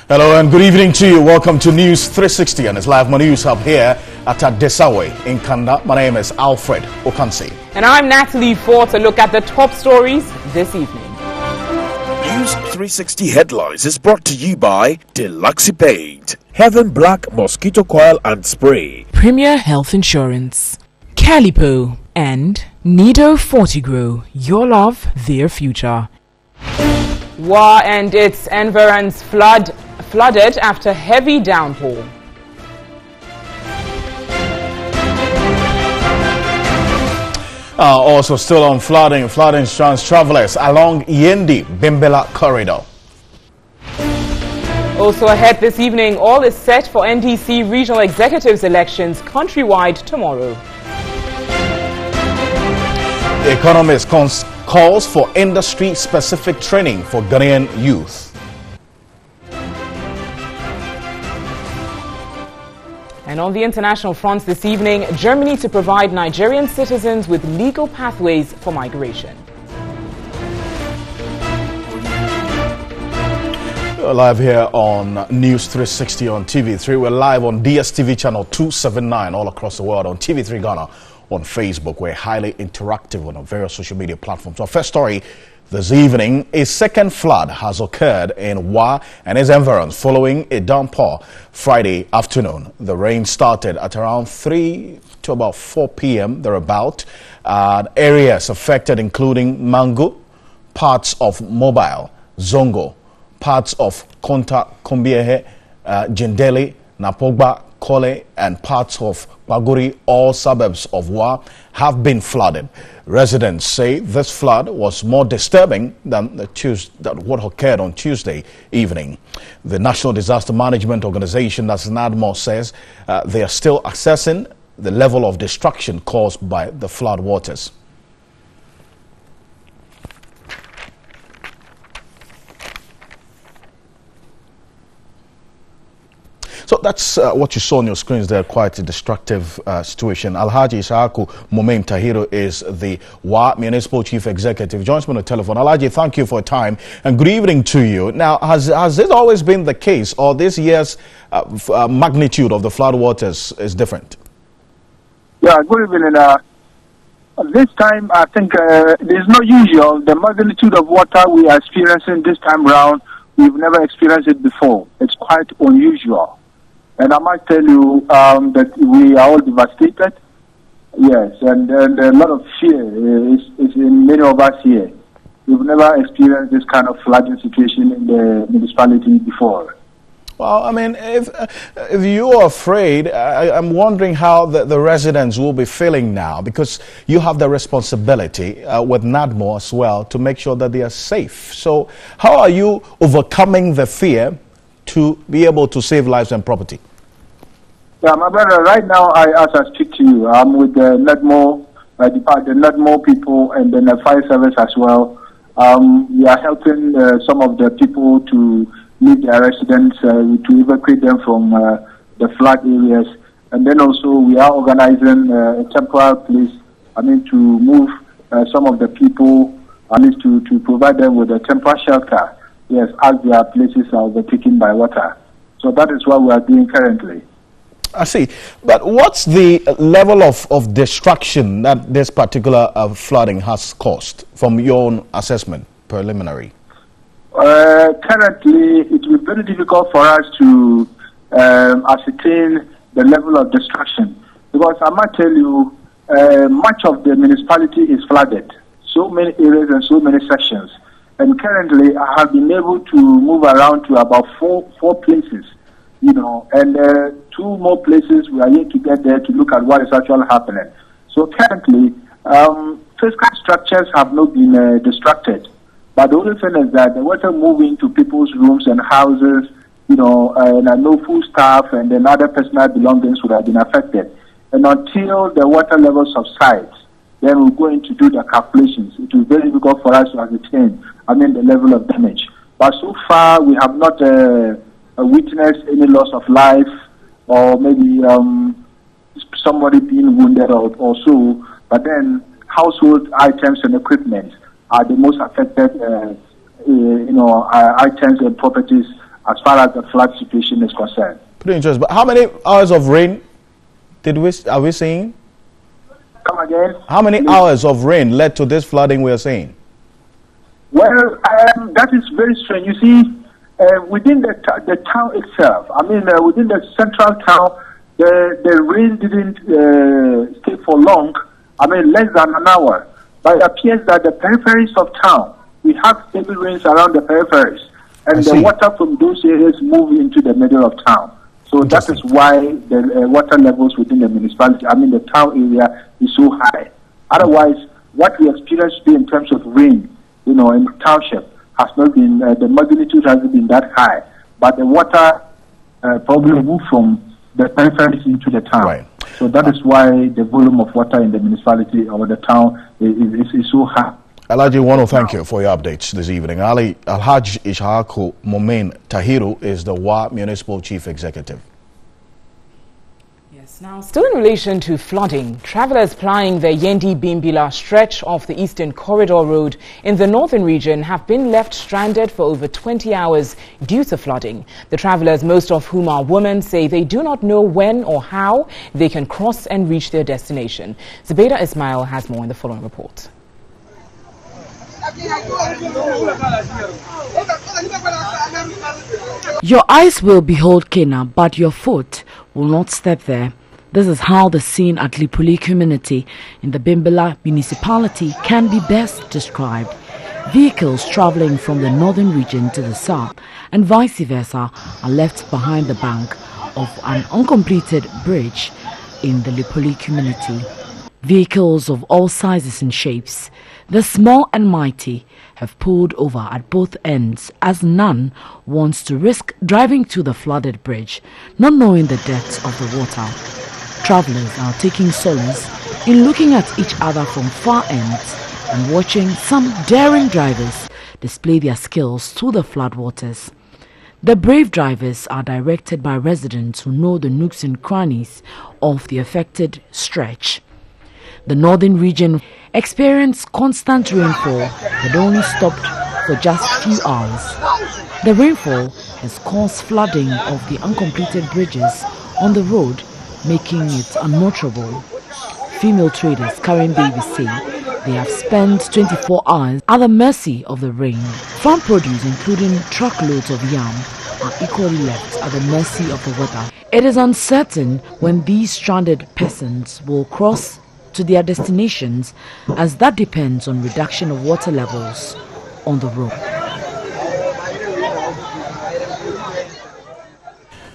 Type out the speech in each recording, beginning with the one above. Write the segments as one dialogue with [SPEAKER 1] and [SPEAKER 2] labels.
[SPEAKER 1] Hello and good evening to you. Welcome to News 360 and it's live News Hub here at Desawe in Kanda. My name is Alfred Okansi.
[SPEAKER 2] And I'm Natalie Ford to look at the top stories this evening.
[SPEAKER 3] News 360 headlines is brought to you by Deluxe Paint, Heaven Black Mosquito Coil and Spray,
[SPEAKER 4] Premier Health Insurance, Calipo, and Nido Fortigro. Your love, their future.
[SPEAKER 2] War and its environs flooded after heavy downpour.
[SPEAKER 1] Also still on flooding trans travelers along Yendi Bimbela corridor.
[SPEAKER 2] Also ahead this evening, all is set for NDC regional executives elections countrywide tomorrow.
[SPEAKER 1] The Economist calls for industry-specific training for Ghanaian youth.
[SPEAKER 2] And on the international fronts this evening, Germany to provide Nigerian citizens with legal pathways for migration.
[SPEAKER 1] We're live here on News 360 on TV3. We're live on DSTV channel 279 all across the world, on TV3 Ghana, on Facebook. We're highly interactive on our various social media platforms. Our first story this evening, a second flood has occurred in Wa and its environs following a downpour Friday afternoon. The rain started at around 3 to about 4 p.m. thereabout. Areas affected including Mango, parts of Mobile, Zongo, parts of Konta, Kombiehe, Jindeli, Napogba, Kole, and parts of Baguri, all suburbs of Wa, have been flooded. Residents say this flood was more disturbing than what occurred on Tuesday evening. The National Disaster Management Organization, that's NADMO, says they are still assessing the level of destruction caused by the flood waters. So that's what you saw on your screens there, quite a destructive situation. Alhaji Isaaku Momem Tahiru is the Wa Municipal Chief Executive. Joins me on the telephone. Alhaji, thank you for your time and good evening to you. Now, has this always been the case, or this year's magnitude of the flood waters is different?
[SPEAKER 5] Yeah, good evening. This time, I think it is not usual. The magnitude of water we are experiencing this time round, we've never experienced it before. It's quite unusual. And I might tell you that we are all devastated. Yes, and a lot of fear is in many of us here. We've never experienced this kind of flooding situation in the municipality before.
[SPEAKER 1] Well, I mean, if you are afraid, I'm wondering how the residents will be feeling now, because you have the responsibility with NADMO as well to make sure that they are safe. So how are you overcoming the fear to be able to save lives and property?
[SPEAKER 5] Yeah, my brother, right now, as I speak to you, I'm with the NADMO, the NADMO people and then the fire service as well. We are helping some of the people to leave their residents, to evacuate them from the flood areas. And then also we are organizing a temporary place, to move some of the people, to provide them with a temporary shelter. Yes, as their places are overtaken by water. So that is what we are doing currently.
[SPEAKER 1] I see. But what's the level of destruction that this particular flooding has caused from your own assessment, preliminary?
[SPEAKER 5] Currently, it will be very difficult for us to ascertain the level of destruction, because I might tell you, much of the municipality is flooded, so many areas and so many sections. And currently, I have been able to move around to about four places, and 2 more places we are yet to get there to look at what is actually happening. So currently, physical structures have not been destructed. But the only thing is that the water moving to people's rooms and houses, and I know food stuff and then other personal belongings would have been affected. And until the water level subsides, then we're going to do the calculations. It will be very difficult for us to ascertain, the level of damage. But so far, we have not witnessed any loss of life or maybe somebody being wounded or so. But then household items and equipment are the most affected, items and properties as far as the flood situation is concerned.
[SPEAKER 1] Pretty interesting. But how many hours of rain are we seeing?
[SPEAKER 5] Come again?
[SPEAKER 1] How many hours of rain led to this flooding we are seeing?
[SPEAKER 5] Well, that is very strange. You see, within the town itself, I mean, within the central town, the rain didn't stay for long. I mean, less than an hour. But it appears that the peripheries of town, we have heavy rains around the peripheries, and the water from those areas move into the middle of town. So that is why the water levels within the municipality, I mean the town area, is so high. Otherwise, what we experience today in terms of rain, in the township, has not been, the magnitude hasn't been that high. But the water probably moved from the peripheries into the town. Right. So that is why the volume of water in the municipality or the town is so high.
[SPEAKER 1] Alhaji, I want to thank you for your updates this evening. Alhaji Ishaku Momain Tahiru is the WA Municipal Chief Executive.
[SPEAKER 2] Yes, now still in relation to flooding, travelers plying the Yendi-Bimbila stretch of the Eastern Corridor Road in the northern region have been left stranded for over 20 hours due to flooding. The travelers, most of whom are women, say they do not know when or how they can cross and reach their destination. Zubaida Ismail has more in the following report.
[SPEAKER 6] Your eyes will behold Kenya, but your foot will not step there. This is how the scene at Lipuli community in the Bimbila municipality can be best described. Vehicles traveling from the northern region to the south and vice versa are left behind the bank of an uncompleted bridge in the Lipuli community. Vehicles of all sizes and shapes, the small and mighty, have pulled over at both ends as none wants to risk driving to the flooded bridge, not knowing the depth of the water. Travelers are taking solace in looking at each other from far ends and watching some daring drivers display their skills through the floodwaters. The brave drivers are directed by residents who know the nooks and crannies of the affected stretch. The northern region experienced constant rainfall that only stopped for just a few hours. The rainfall has caused flooding of the uncompleted bridges on the road, making it unmotorable. Female traders carrying babies say they have spent 24 hours at the mercy of the rain. Farm produce, including truckloads of yam, are equally left at the mercy of the weather. It is uncertain when these stranded peasants will cross to their destinations, as that depends on reduction of water levels on the road.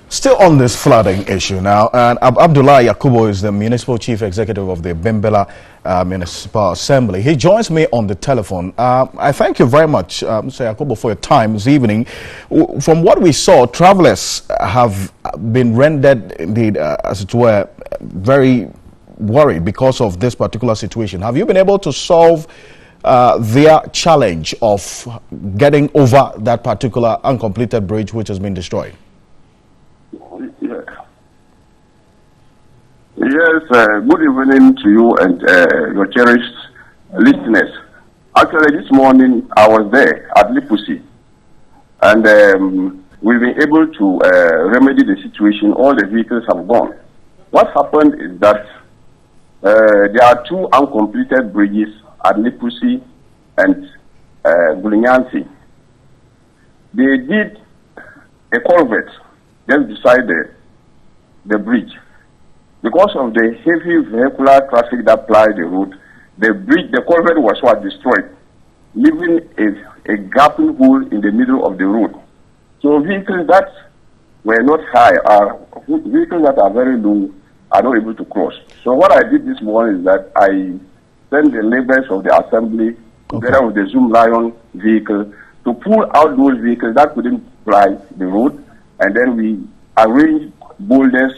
[SPEAKER 1] Still on this flooding issue now, and Abdullah Yakubo is the Municipal Chief Executive of the Bimbila Municipal Assembly. He joins me on the telephone. I thank you very much, Mr. Yakubo, for your time this evening. From what we saw, travelers have been rendered, indeed, as it were, very worried because of this particular situation. Have you been able to solve their challenge of getting over that particular uncompleted bridge which has been destroyed?
[SPEAKER 7] Yes, good evening to you and your cherished listeners. Actually, this morning I was there at Lipusi, and we've been able to remedy the situation. All the vehicles have gone. What happened is that there are two uncompleted bridges at Lipusi and Gulinyansi. They did a culvert just beside the bridge. Because of the heavy vehicular traffic that plied the road, the culvert was destroyed, leaving a gaping hole in the middle of the road. So vehicles that were not high, vehicles that are very low, are not able to cross. So what I did this morning is that I sent the laborers of the assembly together with the Zoom Lion vehicle to pull out those vehicles that couldn't ply the road, and then we arranged boulders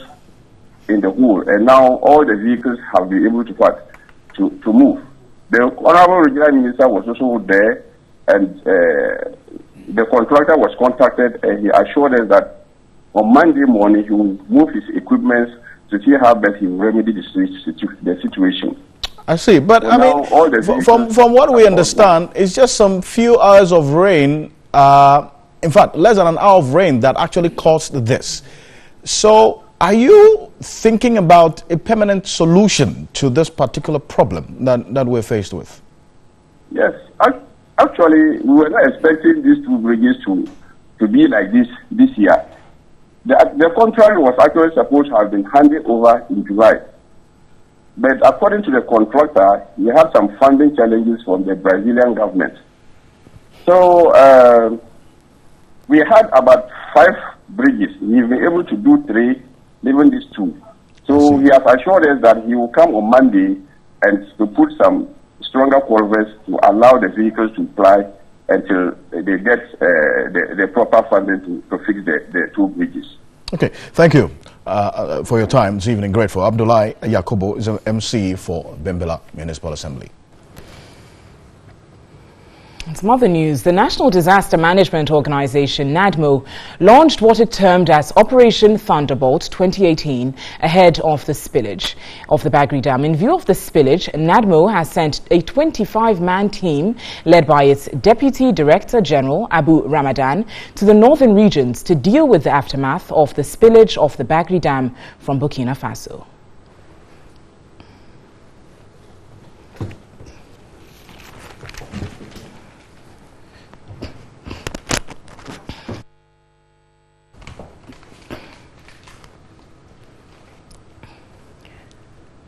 [SPEAKER 7] in the hole, and now all the vehicles have been able to move. The Honorable Regional Minister was also there, and the contractor was contacted, and he assured us that on Monday morning he will move his equipment to see how best he will remedy the situation.
[SPEAKER 1] I see, but so I mean, from what we understand, it's just some few hours of rain in fact, less than an hour of rain that actually caused this. So are you thinking about a permanent solution to this particular problem that we're faced with?
[SPEAKER 7] Yes. Actually, we were not expecting these two bridges to be like this year. The contract was actually supposed to have been handed over in July. But according to the contractor, we had some funding challenges from the Brazilian government. So we had about 5 bridges. We've been able to do 3, even these 2. So he has assured us that he will come on Monday and to put some stronger culverts to allow the vehicles to ply until they get the proper funding to fix the 2 bridges.
[SPEAKER 1] Okay, thank you for your time this evening. Grateful. Abdullahi Yakubu is an MC for Bimbilla Municipal Assembly.
[SPEAKER 2] Some other news. The National Disaster Management Organization, NADMO, launched what it termed as Operation Thunderbolt 2018 ahead of the spillage of the Bagri Dam. In view of the spillage, NADMO has sent a 25-man team led by its Deputy Director General, Abu Ramadan, to the northern regions to deal with the aftermath of the spillage of the Bagri Dam from Burkina Faso.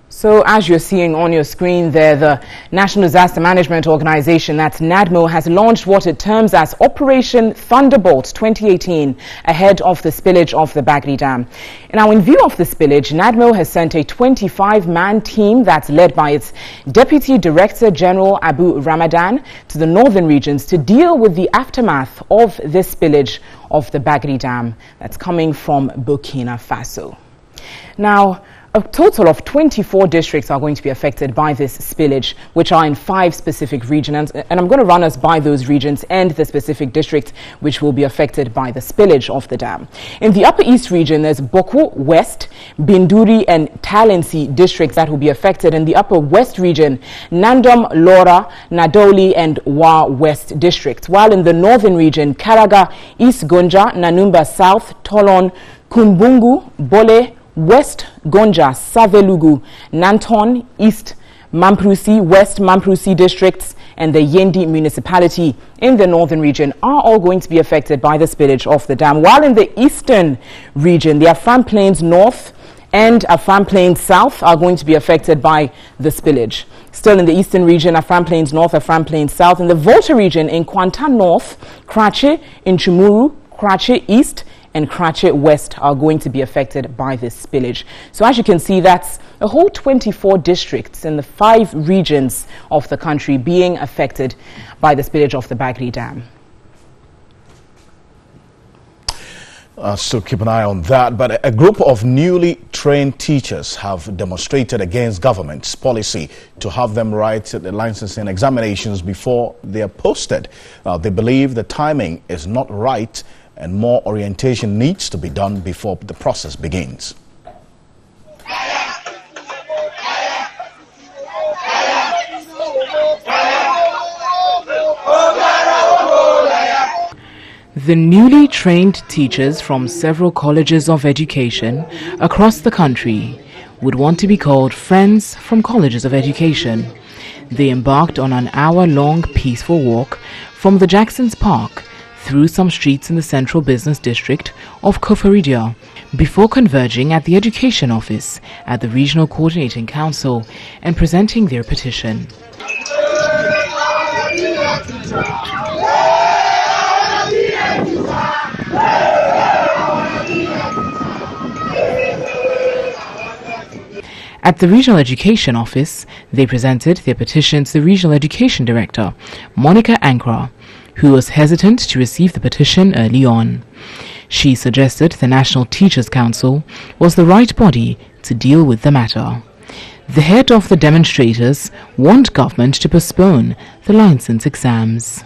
[SPEAKER 2] So as you're seeing on your screen there, the National Disaster Management Organization, that's NADMO, has launched what it terms as Operation Thunderbolt 2018 ahead of the spillage of the Bagri Dam. Now, in view of the spillage, NADMO has sent a 25-man team that's led by its Deputy Director General Abu Ramadan to the northern regions to deal with the aftermath of this spillage of the Bagri Dam that's coming from Burkina Faso. Now, a total of 24 districts are going to be affected by this spillage, which are in 5 specific regions. And I'm going to run us by those regions and the specific districts which will be affected by the spillage of the dam. In the Upper East region, there's Boku West, Binduri and Talensi districts that will be affected. In the Upper West region, Nandom, Lora, Nadoli and Wa West districts. While in the Northern region, Karaga, East Gonja, Nanumba South, Tolon, Kumbungu, Bole, West Gonja, Savelugu, Nanton, East Mamprusi, West Mamprusi districts and the Yendi municipality in the northern region are all going to be affected by the spillage of the dam. While in the eastern region, the Afram Plains North and Afram Plains South are going to be affected by the spillage. Still in the eastern region, Afram Plains North, Afram Plains South. In the Volta region, in Kwantan North, Krache, in Chumuru, Krache East, and Krache West are going to be affected by this spillage. So as you can see, that's a whole 24 districts in the 5 regions of the country being affected by the spillage of the Bagri Dam.
[SPEAKER 1] So keep an eye on that. But a group of newly trained teachers have demonstrated against government's policy to have them write the licensing examinations before they are posted. They believe the timing is not right and more orientation needs to be done before the process begins.
[SPEAKER 4] The newly trained teachers from several colleges of education across the country would want to be called Friends from Colleges of Education. They embarked on an hour-long peaceful walk from the Jacksons Park through some streets in the central business district of Koforidia before converging at the Education Office at the Regional Coordinating Council and presenting their petition. At the Regional Education Office, they presented their petition to the Regional Education Director, Monica Ankra, who was hesitant to receive the petition early on. She suggested the National Teachers Council was the right body to deal with the matter. The head of the demonstrators warned government to postpone the license exams.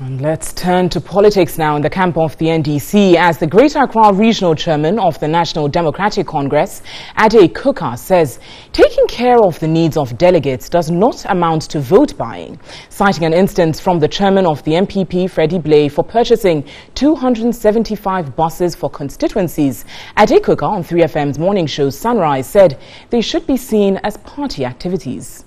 [SPEAKER 2] And let's turn to politics now in the camp of the NDC, as the Greater Accra Regional Chairman of the National Democratic Congress, Ade Kuka, says taking care of the needs of delegates does not amount to vote buying. Citing an instance from the chairman of the MPP, Freddie Blay, for purchasing 275 buses for constituencies, Ade Kuka on 3FM's morning show Sunrise said they should be seen as party activities.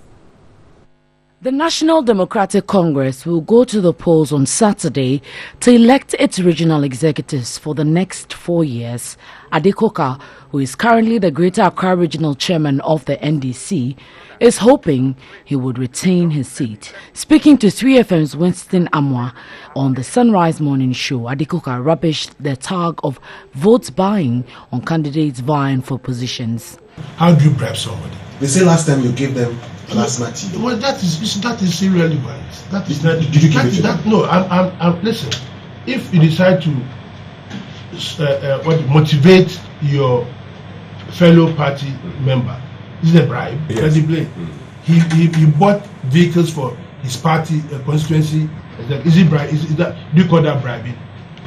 [SPEAKER 6] The National Democratic Congress will go to the polls on Saturday to elect its regional executives for the next 4 years. Ade Kuka, who is currently the Greater Accra Regional Chairman of the NDC, is hoping he would retain his seat. Speaking to 3FM's Winston Amwa on the Sunrise Morning Show, Ade Kuka rubbished the tug of votes buying on candidates vying for positions.
[SPEAKER 8] How do you bribe somebody?
[SPEAKER 9] They say last time you gave them plasma tea.
[SPEAKER 8] Well, that is irrelevant. That is not.
[SPEAKER 9] Did you give it to them?
[SPEAKER 8] No, I'm. Listen, if you decide to motivate your fellow party member, this is a bribe.
[SPEAKER 9] Yes.
[SPEAKER 8] He bought vehicles for his party constituency. Is it bribe? Is that, do you call that bribing?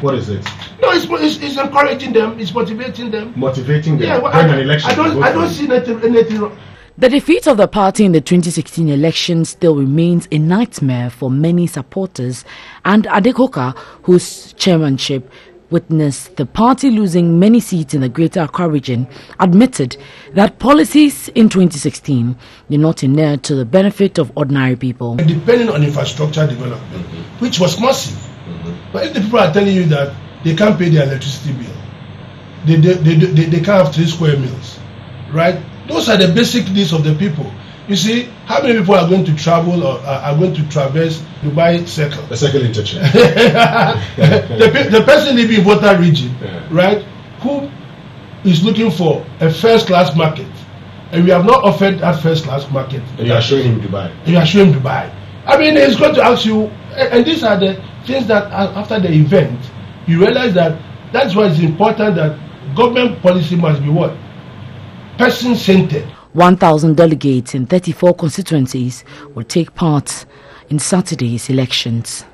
[SPEAKER 9] What is it?
[SPEAKER 8] No, it's encouraging them. It's motivating them.
[SPEAKER 9] Motivating them.
[SPEAKER 8] Yeah, well,
[SPEAKER 9] an election.
[SPEAKER 8] I don't see anything wrong.
[SPEAKER 6] The defeat of the party in the 2016 election still remains a nightmare for many supporters, and Ade Kuka, whose chairmanship witnessed the party losing many seats in the Greater Accra region, admitted that policies in 2016 did not inure to the benefit of ordinary people.
[SPEAKER 8] Depending on infrastructure development, which was massive. But if the people are telling you that they can't pay their electricity bill, they can't have 3 square meals, right? Those are the basic needs of the people. You see, how many people are going to travel or are going to traverse Dubai Circle?
[SPEAKER 9] The Circle interchange.
[SPEAKER 8] the person living in Volta region, right, who is looking for a first-class market, and we have not offered that first-class market.
[SPEAKER 9] And you are showing him Dubai.
[SPEAKER 8] You are showing Dubai. I mean, he's going to ask you, and these are the things that after the event, you realize that that's why it's important that government policy must be what? Person-centered.
[SPEAKER 6] 1,000 delegates in 34 constituencies will take part in Saturday's elections.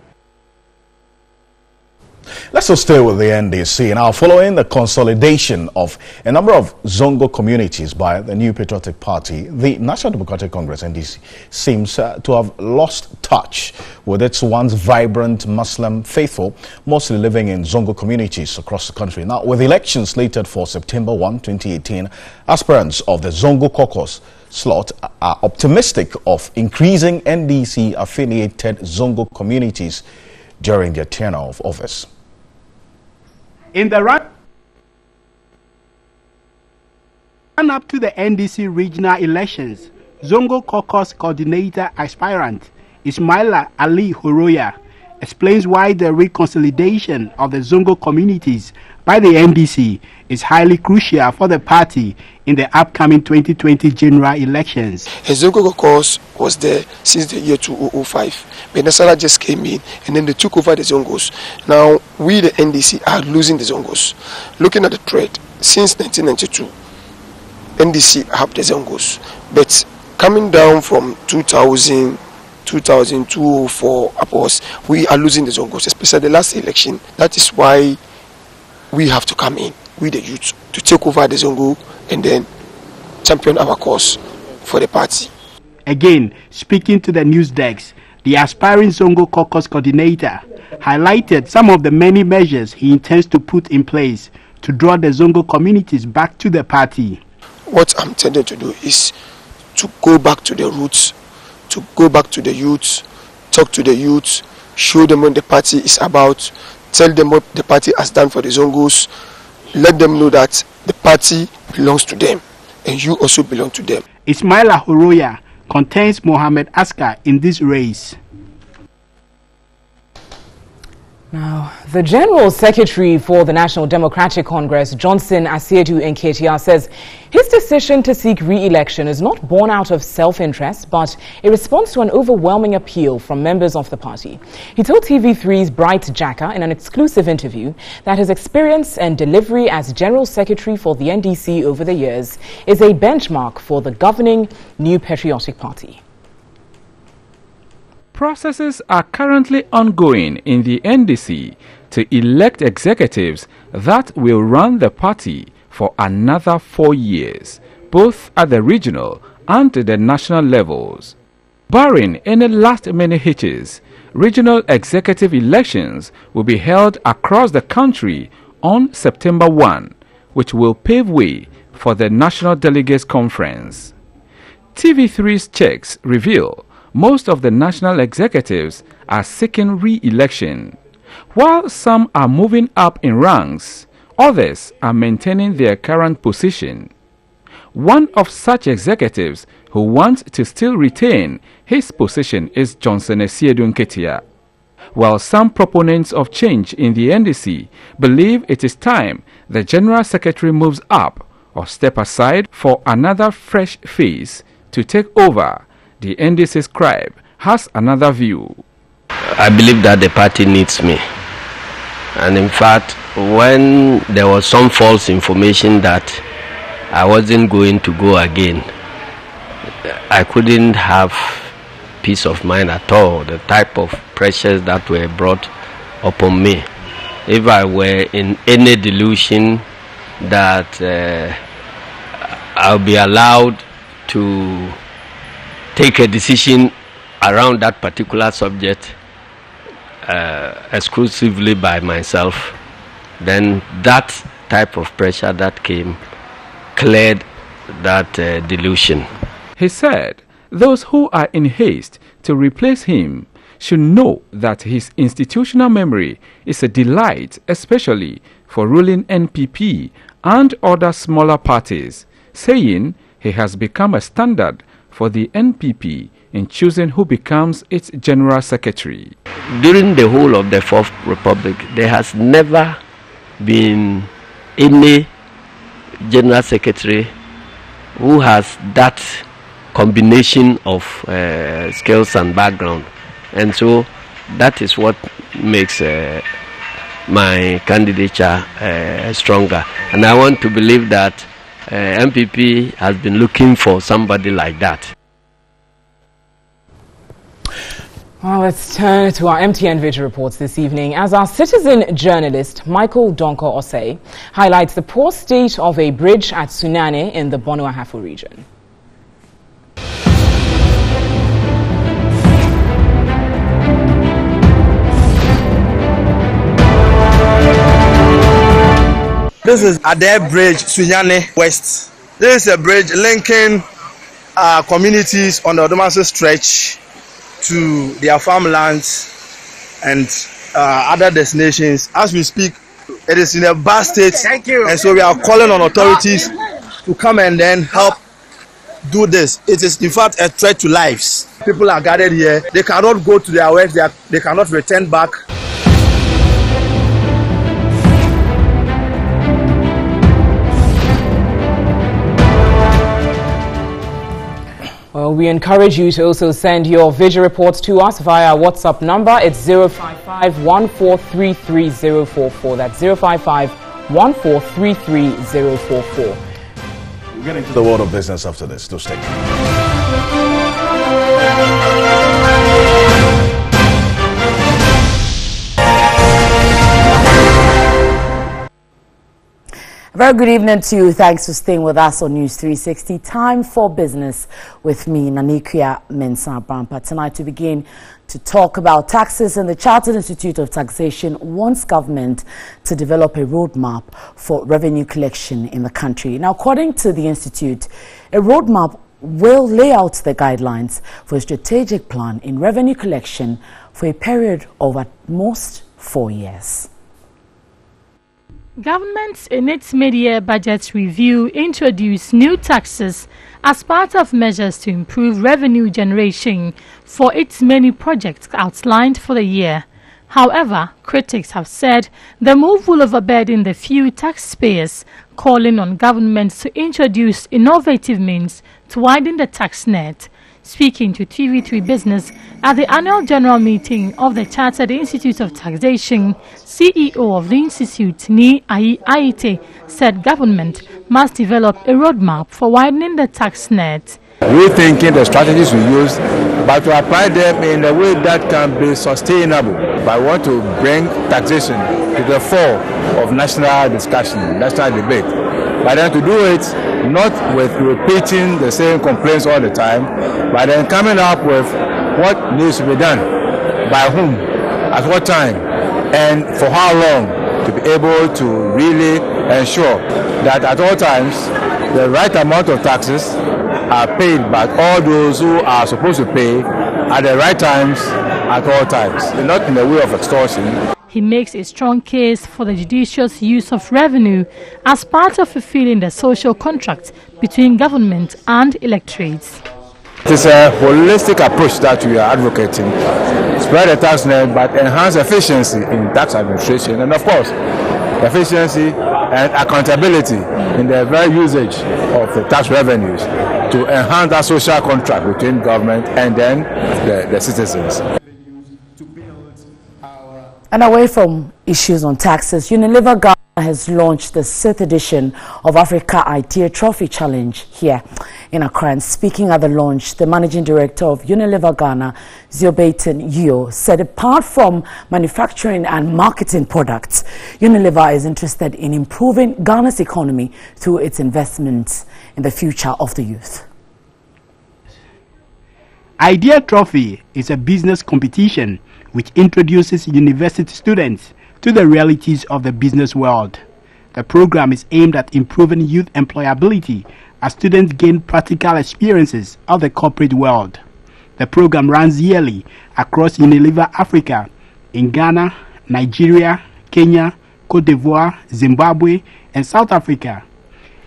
[SPEAKER 1] Let's also stay with the NDC. Now, following the consolidation of a number of Zongo communities by the New Patriotic Party, the National Democratic Congress, NDC, seems to have lost touch with its once vibrant Muslim faithful, mostly living in Zongo communities across the country. Now, with elections slated for September 1, 2018, aspirants of the Zongo caucus slot are optimistic of increasing NDC-affiliated Zongo communities during their tenure of office.
[SPEAKER 10] In the run up to the NDC regional elections, Zongo caucus coordinator aspirant Ismaila Ali Horoya explains why the reconsolidation of the Zongo communities by the NDC is highly crucial for the party in the upcoming 2020 general elections.
[SPEAKER 11] The Zongo caucus was there since the year 2005. But Nasara just came in and then they took over the Zongos. Now we, the NDC, are losing the Zongos. Looking at the trend, since 1992, NDC have the Zongos. But coming down from 2000, 2004 upwards, we are losing the Zongos, especially the last election. That is why we have to come in, we the youth, to take over the Zongo and then champion our cause for the party.
[SPEAKER 10] Again, speaking to the news desk, the aspiring Zongo caucus coordinator highlighted some of the many measures he intends to put in place to draw the Zongo communities back to the party.
[SPEAKER 11] What I'm intending to do is to go back to the roots, to go back to the youth, talk to the youth, show them what the party is about, tell them what the party has done for the Zongos, let them know that the party belongs to them and you also belong to them.
[SPEAKER 10] Ismaila Horoya contains Mohammed Askar in this race.
[SPEAKER 2] Now, the General Secretary for the National Democratic Congress, Johnson Asiedu Nketia, says his decision to seek re-election is not born out of self-interest, but a response to an overwhelming appeal from members of the party. He told TV3's Bright Jacka in an exclusive interview that his experience and delivery as General Secretary for the NDC over the years is a benchmark for the governing New Patriotic Party.
[SPEAKER 12] processes are currently ongoing in the NDC to elect executives that will run the party for another 4 years, both at the regional and the national levels. Barring any last-minute hitches, regional executive elections will be held across the country on September 1, which will pave way for the National Delegates Conference. TV3's checks reveal most of the national executives are seeking re-election. While some are moving up in ranks, others are maintaining their current position. One of such executives who wants to still retain his position is Johnson Esiedu Nketia. While some proponents of change in the NDC believe it is time the General Secretary moves up or step aside for another fresh face to take over, the NDC scribe has another view.
[SPEAKER 13] I believe that the party needs me. And in fact, when there was some false information that I wasn't going to go again, I couldn't have peace of mind at all, the type of pressures that were brought upon me. If I were in any delusion that I'll be allowed to take a decision around that particular subject exclusively by myself, then that type of pressure that came cleared that delusion.
[SPEAKER 12] He said those who are in haste to replace him should know that his institutional memory is a delight, especially for ruling NPP and other smaller parties, saying he has become a standard for the NPP in choosing who becomes its General Secretary.
[SPEAKER 13] During the whole of the Fourth Republic, there has never been any General Secretary who has that combination of skills and background. And so that is what makes my candidature stronger. And I want to believe that MPP has been looking for somebody like that.
[SPEAKER 2] Well, let's turn to our MTN Video reports this evening as our citizen journalist Michael Donko Osei highlights the poor state of a bridge at Sunane in the Bono Ahafo region.
[SPEAKER 14] This is Ade Bridge, Sunyane West. This is a bridge linking communities on the Odomase stretch to their farmlands and other destinations. As we speak, it is in a bad state. Thank you. And so we are calling on authorities to come and then help do this. It is in fact a threat to lives. People are gathered here. They cannot go to their work. They cannot return back.
[SPEAKER 2] Well, we encourage you to also send your video reports to us via our WhatsApp number. It's 055-1433-044. That's 055-1433-044.
[SPEAKER 1] We'll get into the world of business after this. Do stay tuned.
[SPEAKER 6] A very good evening to you. Thanks for staying with us on News 360. Time for business with me, Nanikuya Mensah Brampa. Tonight to begin to talk about taxes, and the Chartered Institute of Taxation wants government to develop a roadmap for revenue collection in the country. Now, according to the Institute, a roadmap will lay out the guidelines for a strategic plan in revenue collection for a period of at most 4 years.
[SPEAKER 15] Government in its mid-year budget review introduced new taxes as part of measures to improve revenue generation for its many projects outlined for the year. However, critics have said the move will overburden the few taxpayers, calling on governments to introduce innovative means to widen the tax net. Speaking to TV3 Business at the annual general meeting of the Chartered Institute of Taxation, CEO of the Institute, Ni Aite, said government must develop a roadmap for widening the tax net.
[SPEAKER 16] Rethinking the strategies we use but to apply them in a way that can be sustainable. But I want to bring taxation to the fore of national discussion, national debate. But then to do it not with repeating the same complaints all the time, but then coming up with what needs to be done, by whom, at what time, and for how long, to be able to really ensure that at all times the right amount of taxes are paid by all those who are supposed to pay at the right times at all times, not in the way of extortion.
[SPEAKER 15] He makes a strong case for the judicious use of revenue as part of fulfilling the social contract between government and electorates.
[SPEAKER 16] It is a holistic approach that we are advocating. Spread the tax net, but enhance efficiency in tax administration, and of course, efficiency and accountability in the very usage of the tax revenues to enhance that social contract between government and then the citizens.
[SPEAKER 6] And away from issues on taxes, Unilever Ghana has launched the 6th edition of Africa Idea Trophy Challenge here in Accra. And speaking at the launch, the managing director of Unilever Ghana, Ziobeitin Yeo, said apart from manufacturing and marketing products, Unilever is interested in improving Ghana's economy through its investments in the future of the youth.
[SPEAKER 10] Idea Trophy is a business competition which introduces university students to the realities of the business world. The program is aimed at improving youth employability as students gain practical experiences of the corporate world. The program runs yearly across Unilever Africa in Ghana, Nigeria, Kenya, Cote d'Ivoire, Zimbabwe, and South Africa.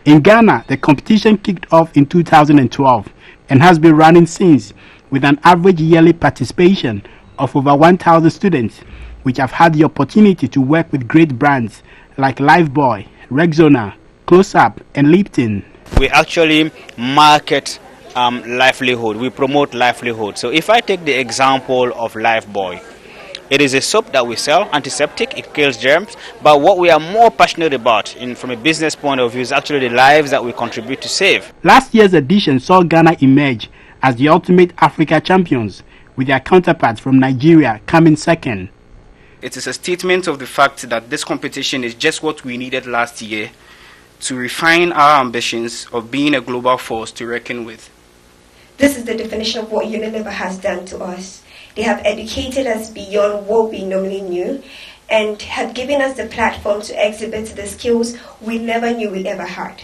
[SPEAKER 10] In Ghana, the competition kicked off in 2012 and has been running since, with an average yearly participation of over 1,000 students, which have had the opportunity to work with great brands like Lifebuoy, Rexona, Close Up, and Lipton.
[SPEAKER 17] We actually market livelihood. We promote livelihood. So if I take the example of Lifebuoy, it is a soap that we sell, antiseptic, it kills germs, but what we are more passionate about from a business point of view is actually the lives that we contribute to save.
[SPEAKER 10] Last year's edition saw Ghana emerge as the ultimate Africa champions, with their counterparts from Nigeria coming second.
[SPEAKER 18] It is a statement of the fact that this competition is just what we needed last year to refine our ambitions of being a global force to reckon with.
[SPEAKER 19] This is the definition of what Unilever has done to us. They have educated us beyond what we normally knew and have given us the platform to exhibit the skills we never knew we ever had.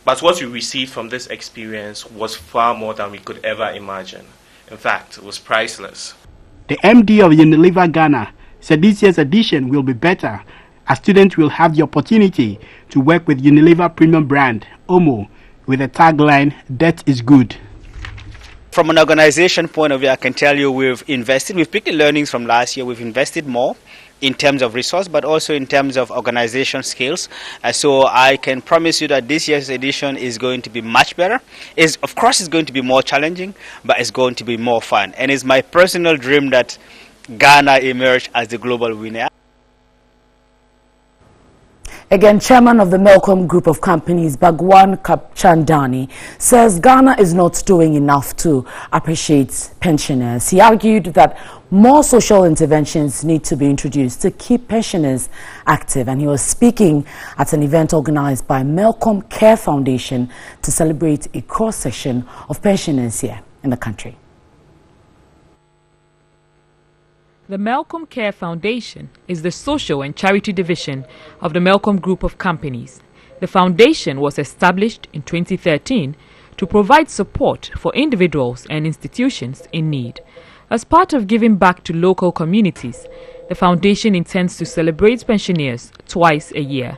[SPEAKER 20] But what we received from this experience was far more than we could ever imagine. In fact, it was priceless.
[SPEAKER 10] The MD of Unilever Ghana said this year's edition will be better as students will have the opportunity to work with Unilever premium brand, Omo, with the tagline, "That is good."
[SPEAKER 17] From an organization point of view, I can tell you we've picked the learnings from last year, we've invested more in terms of resource, but also in terms of organization skills. So I can promise you that this year's edition is going to be much better. Of course, it's going to be more challenging, but it's going to be more fun. And it's my personal dream that Ghana emerge as the global winner.
[SPEAKER 6] Again, chairman of the Melcom Group of Companies, Bhagwan Kapchandani, says Ghana is not doing enough to appreciate pensioners. He argued that more social interventions need to be introduced to keep pensioners active, and he was speaking at an event organized by Melcom Care Foundation to celebrate a cross-section of pensioners here in the country.
[SPEAKER 4] The Melcom Care Foundation is the social and charity division of the Melcom Group of Companies. The foundation was established in 2013 to provide support for individuals and institutions in need. As part of giving back to local communities, the foundation intends to celebrate pensioners twice a year.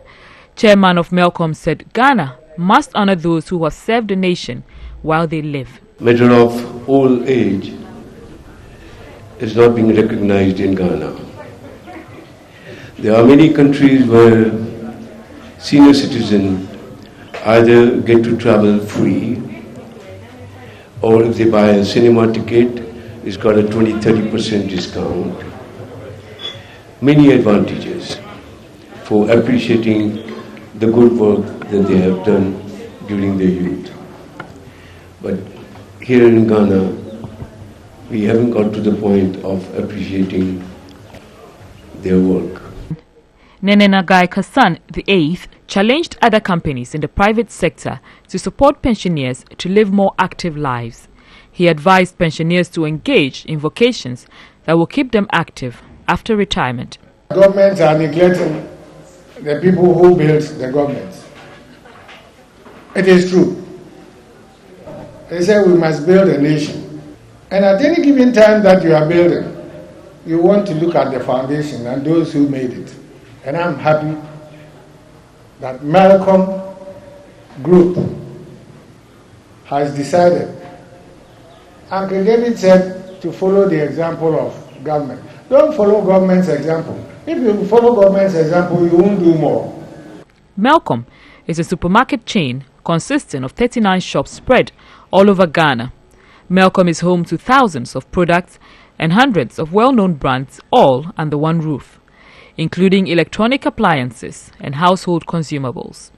[SPEAKER 4] Chairman of Melcom said Ghana must honor those who have served the nation while they live.
[SPEAKER 21] Matter of old age is not being recognized in Ghana. There are many countries where senior citizens either get to travel free, or if they buy a cinema ticket, it's got a 20-30% discount. Many advantages for appreciating the good work that they have done during their youth. But here in Ghana, we haven't got to the point of appreciating their work.
[SPEAKER 4] Nene Nagai Kasan VIII challenged other companies in the private sector to support pensioners to live more active lives. He advised pensioners to engage in vocations that will keep them active after retirement.
[SPEAKER 3] Governments are neglecting the people who built the governments. It is true. They say we must build a nation. And at any given time that you are building, you want to look at the foundation and those who made it. And I'm happy that Malcolm Group has decided. Uncle David said to follow the example of government. Don't follow government's example. If you follow government's example, you won't do more.
[SPEAKER 4] Malcolm is a supermarket chain consisting of 39 shops spread all over Ghana. Malcolm is home to thousands of products and hundreds of well-known brands, all under one roof, including electronic appliances and household consumables.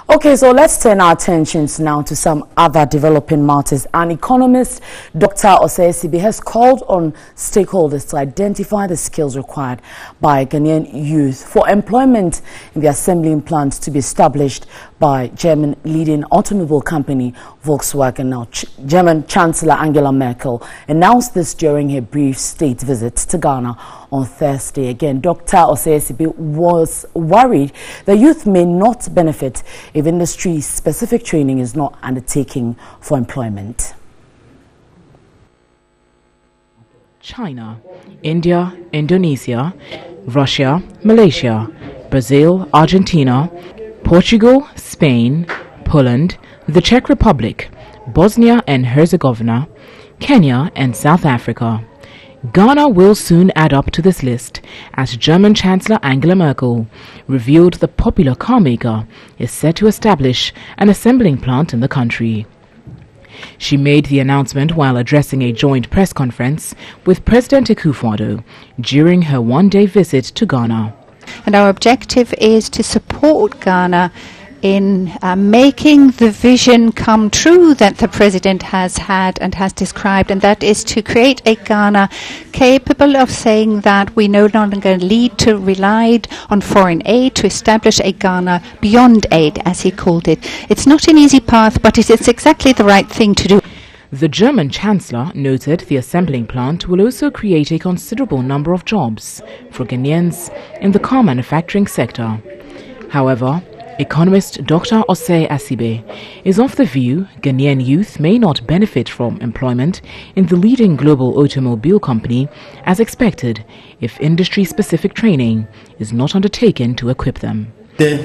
[SPEAKER 6] Okay, so let's turn our attentions now to some other developing matters. An economist, Dr. Osei Sibe, has called on stakeholders to identify the skills required by Ghanaian youth for employment in the assembling plant to be established by German leading automobile company Volkswagen. Now, German Chancellor Angela Merkel announced this during her brief state visit to Ghana on Thursday. Again, Dr. Osei Sibe was worried the youth may not benefit if industry-specific training is not undertaken for employment.
[SPEAKER 4] China, India, Indonesia, Russia, Malaysia, Brazil, Argentina, Portugal, Spain, Poland, the Czech Republic, Bosnia and Herzegovina, Kenya and South Africa. Ghana will soon add up to this list as German Chancellor Angela Merkel revealed the popular car maker is set to establish an assembling plant in the country. She made the announcement while addressing a joint press conference with President Akufo-Addo during her one-day visit to Ghana.
[SPEAKER 22] And our objective is to support Ghana in making the vision come true that the President has had and has described, and that is to create a Ghana capable of saying that we no longer relied on foreign aid, to establish a Ghana beyond aid, as he called it. It's not an easy path, but it is exactly the right thing to do.
[SPEAKER 4] The German Chancellor noted the assembling plant will also create a considerable number of jobs for Ghanaians in the car manufacturing sector. However, economist Dr. Osei Sibe is of the view Ghanaian youth may not benefit from employment in the leading global automobile company as expected if industry-specific training is not undertaken to equip them.
[SPEAKER 23] The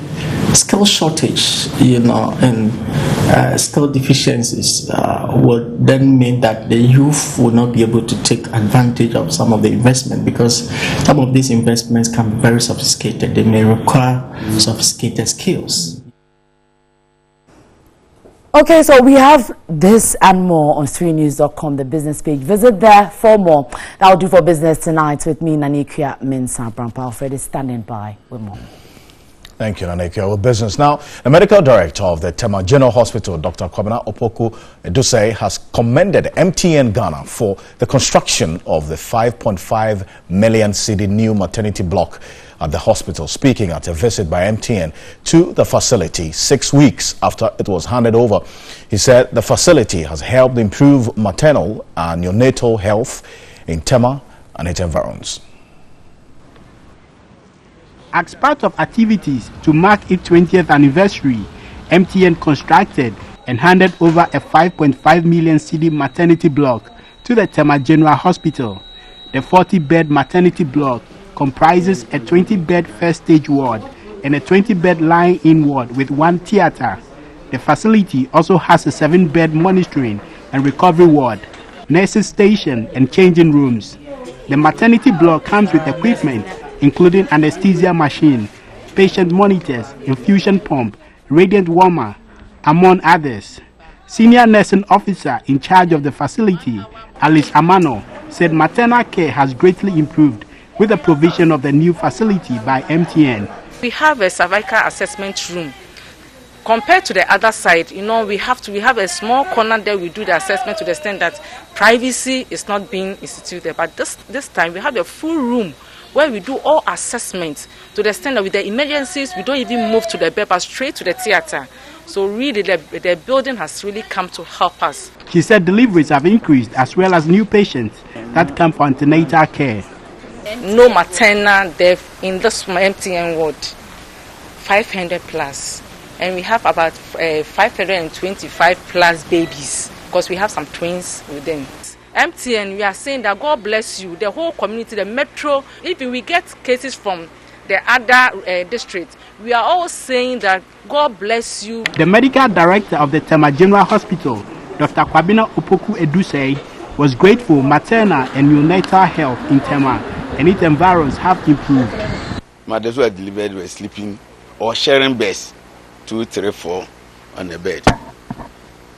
[SPEAKER 23] skill shortage, and skill deficiencies would then mean that the youth will not be able to take advantage of some of the investment, because some of these investments can be very sophisticated. They may require sophisticated skills.
[SPEAKER 6] Okay, so we have this and more on 3news.com, the business page. Visit there for more. That will do for business tonight with me, Nanikia Mensah. Brampa Alfred is standing by with more.
[SPEAKER 1] Thank you, Nanekia. With business now, the medical director of the Tema General Hospital, Dr. Kwabena Opoku Edusei, has commended MTN Ghana for the construction of the 5.5 million cedi new maternity block at the hospital. Speaking at a visit by MTN to the facility 6 weeks after it was handed over, he said the facility has helped improve maternal and neonatal health in Tema and its environs.
[SPEAKER 10] As part of activities to mark its 20th anniversary, MTN constructed and handed over a 5.5 million cedi maternity block to the Tema General Hospital. The 40-bed maternity block comprises a 20-bed first stage ward and a 20-bed lie-in ward with one theater. The facility also has a 7-bed monitoring and recovery ward, nurses station and changing rooms. The maternity block comes with equipment including anesthesia machine, patient monitors, infusion pump, radiant warmer, among others. Senior nursing officer in charge of the facility, Alice Amano, said maternal care has greatly improved with the provision of the new facility by MTN.
[SPEAKER 5] We have a cervical assessment room. Compared to the other side, we have a small corner there. We do the assessment to the extent that privacy is not being instituted. But this time we have a full room where we do all assessments to the extent that with the emergencies, we don't even move to the bed, but straight to the theater. So really, the building has really come to help us.
[SPEAKER 10] She said deliveries have increased as well as new patients that come for antenatal care.
[SPEAKER 5] No maternal death in this MTN ward, 500 plus. And we have about 525 plus babies because we have some twins with them. MTN, we are saying that God bless you, the whole community, the metro. Even we get cases from the other districts, we are all saying that God bless you.
[SPEAKER 10] The medical director of the Tema General Hospital, Dr. Kwabena Opoku Edusei, was grateful maternal and neonatal health in Tema and its environs have improved.
[SPEAKER 7] Mothers who are delivered were sleeping or sharing beds, 2, 3, 4 on the bed,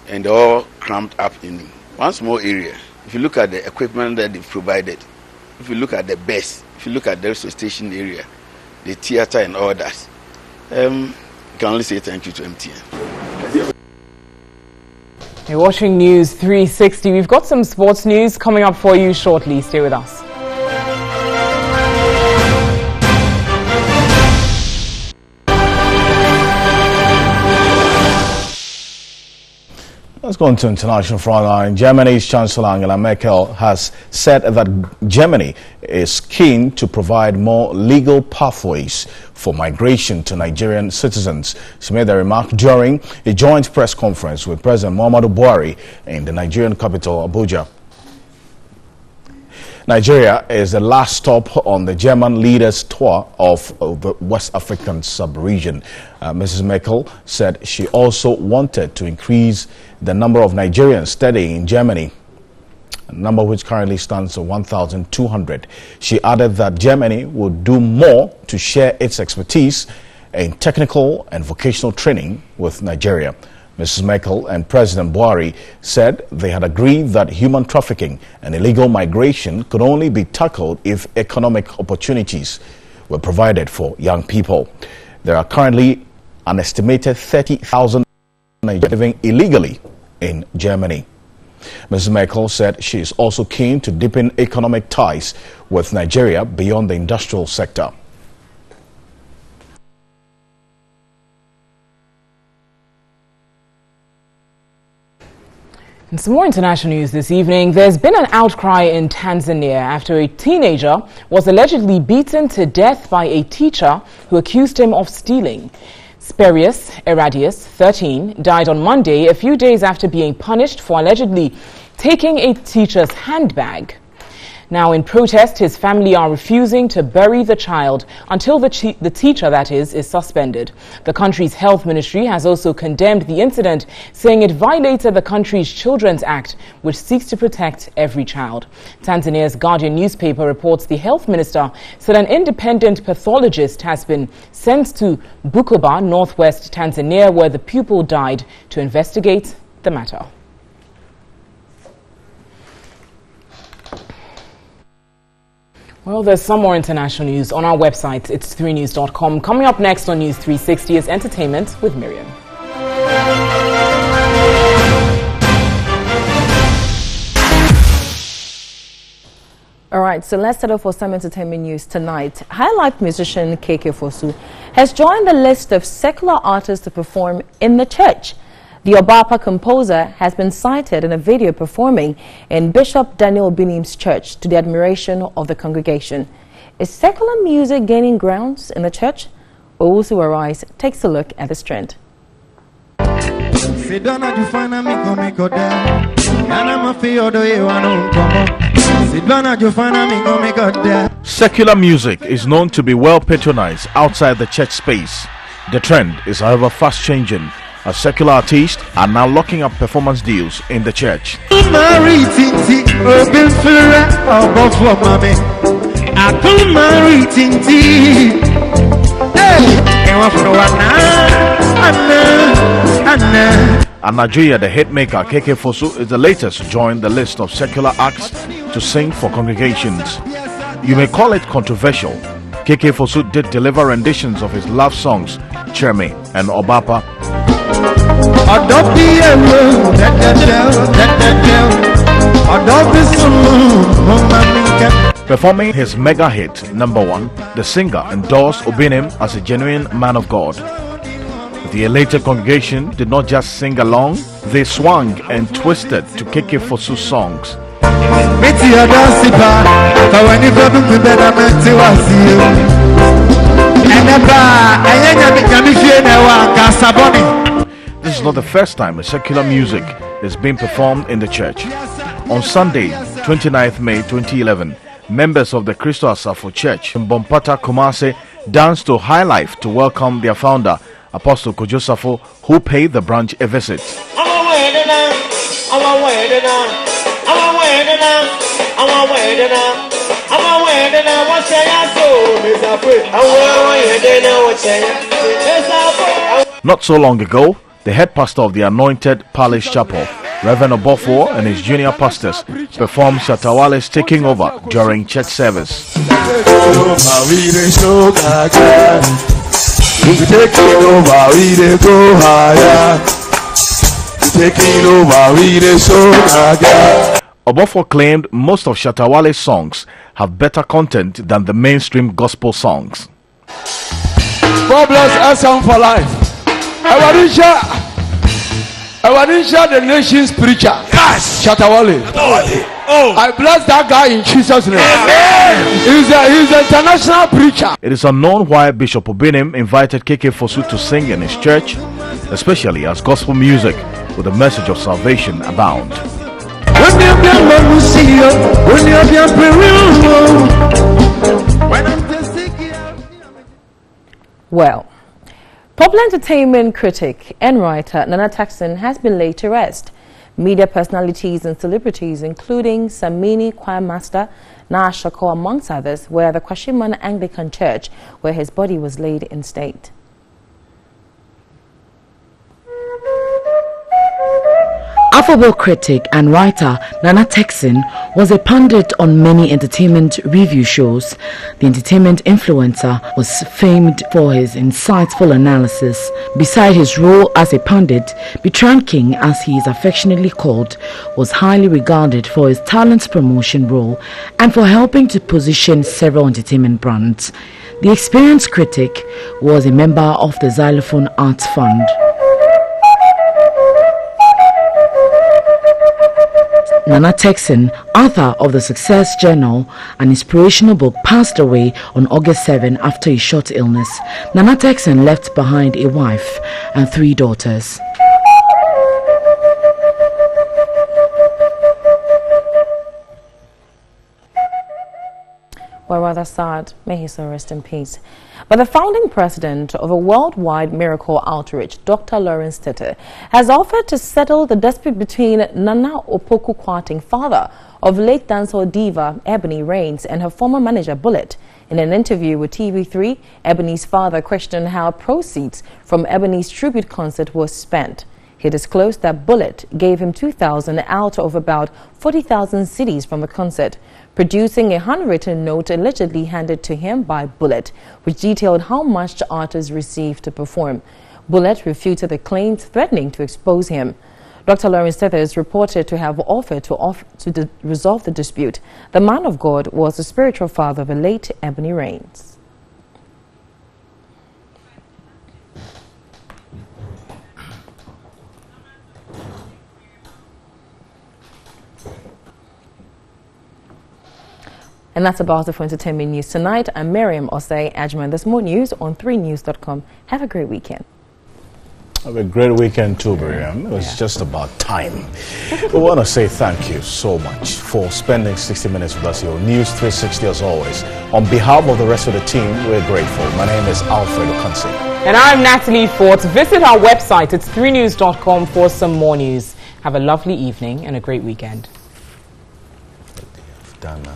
[SPEAKER 7] and all cramped up in one small area. If you look at the equipment that they've provided, if you look at the beds, if you look at the resuscitation area, the theater and all that, you can only say thank you to MTN.
[SPEAKER 2] You're watching News 360. We've got some sports news coming up for you shortly. Stay with us.
[SPEAKER 1] Let's go into international frontline. Germany's Chancellor Angela Merkel has said that Germany is keen to provide more legal pathways for migration to Nigerian citizens. She made the remark during a joint press conference with President Muhammadu Buhari in the Nigerian capital, Abuja. Nigeria is the last stop on the German leaders' tour of the West African sub-region. Mrs. Merkel said she also wanted to increase the number of Nigerians studying in Germany, a number which currently stands at 1,200. She added that Germany would do more to share its expertise in technical and vocational training with Nigeria. Mrs. Merkel and President Buhari said they had agreed that human trafficking and illegal migration could only be tackled if economic opportunities were provided for young people. There are currently an estimated 30,000 Nigerians living illegally in Germany. Mrs. Merkel said she is also keen to deepen economic ties with Nigeria beyond the industrial sector.
[SPEAKER 2] And some more international news this evening. There's been an outcry in Tanzania after a teenager was allegedly beaten to death by a teacher who accused him of stealing. Spurius Eradius, 13, died on Monday, a few days after being punished for allegedly taking a teacher's handbag. Now, in protest, his family are refusing to bury the child until the teacher, that is suspended. The country's health ministry has also condemned the incident, saying it violated the country's Children's Act, which seeks to protect every child. Tanzania's Guardian newspaper reports the health minister said an independent pathologist has been sent to Bukoba, northwest Tanzania, where the pupil died, to investigate the matter. Well, there's some more international news on our website. It's 3news.com. Coming up next on News 360 is entertainment with Miriam.
[SPEAKER 9] All right, so let's start off with some entertainment news tonight. High-life musician KK Fosu has joined the list of secular artists to perform in the church. The Obapa composer has been sighted in a video performing in Bishop Daniel Binim's church to the admiration of the congregation. Is secular music gaining grounds in the church? Owusu Arise takes a look at this trend.
[SPEAKER 1] Secular music is known to be well patronized outside the church space. The trend is, however, fast changing, as secular artists are now locking up performance deals in the church. And Nigeria, the hitmaker KK Fosu, is the latest to join the list of secular acts to sing for congregations. You may call it controversial. KK Fosu did deliver renditions of his love songs, Chermi and Obapa. Performing his mega hit, #1, the singer endorsed Obinim as a genuine man of God. The elated congregation did not just sing along, they swung and twisted to KK Fosu's songs. This is not the first time a secular music is being performed in the church. On Sunday, 29th May 2011, members of the Christo Asafo Church in Bompata, Kumasi danced to High Life to welcome their founder, Apostle Kojo Safo, who paid the branch a visit. Not so long ago, the head pastor of the Anointed Palace Chapel, Reverend Obofo, and his junior pastors performed Shatawale's Taking Over during church service.
[SPEAKER 8] Taking over, we dey go higher. Taking over, we dey so higher.
[SPEAKER 1] Obofo claimed most of Shatawale's songs have better content than the mainstream gospel songs.
[SPEAKER 8] God bless our song for life. Awadisha, the nation's preacher. Yes. Shatawale. Oh. I bless that guy in Jesus' name. He's an international preacher.
[SPEAKER 1] It is unknown why Bishop Obinim invited KK Fosu to sing in his church, especially as gospel music with a message of salvation abound.
[SPEAKER 9] Well, popular entertainment critic and writer Nana Taxon has been laid to rest. Media personalities and celebrities, including Samini choir master Na Shako, amongst others, were at the Kwashiman Anglican Church, where his body was laid in state.
[SPEAKER 6] Affable critic and writer Nana Taxon was a pundit on many entertainment review shows. The entertainment influencer was famed for his insightful analysis. Beside his role as a pundit, Bitran King, as he is affectionately called, was highly regarded for his talent promotion role and for helping to position several entertainment brands. The experienced critic was a member of the Xylophone Arts Fund. Nana Taxon, author of the Success Journal, an inspirational book, passed away on August 7 after a short illness. Nana Taxon left behind a wife and 3 daughters.
[SPEAKER 9] Well, rather sad. May he so rest in peace. But the founding president of a worldwide miracle outreach, Dr. Lawrence Tete, has offered to settle the dispute between Nana Opoku Kwarteng, father of late dancehall diva Ebony Rains, and her former manager Bullet. In an interview with TV3, Ebony's father questioned how proceeds from Ebony's tribute concert was spent. He disclosed that Bullet gave him 2,000 out of about 40,000 cedis from the concert, producing a handwritten note allegedly handed to him by Bullet, which detailed how much the artist received to perform. Bullet refuted the claims, threatening to expose him. Dr. Lawrence Tete is reported to have offered to resolve the dispute. The man of God was the spiritual father of the late Ebony Rains. And that's about it for entertainment news tonight. I'm Miriam Osei Ajman. There's more news on 3news.com. Have a great weekend.
[SPEAKER 1] Have a great weekend too, Miriam. It was just about time. We want to say thank you so much for spending 60 minutes with us here on News 360 as always. On behalf of the rest of the team, we're grateful. My name is Alfred Okansi. And I'm Natalie Fort. Visit our website. It's 3news.com for some more news. Have a lovely evening and a great weekend. Dana.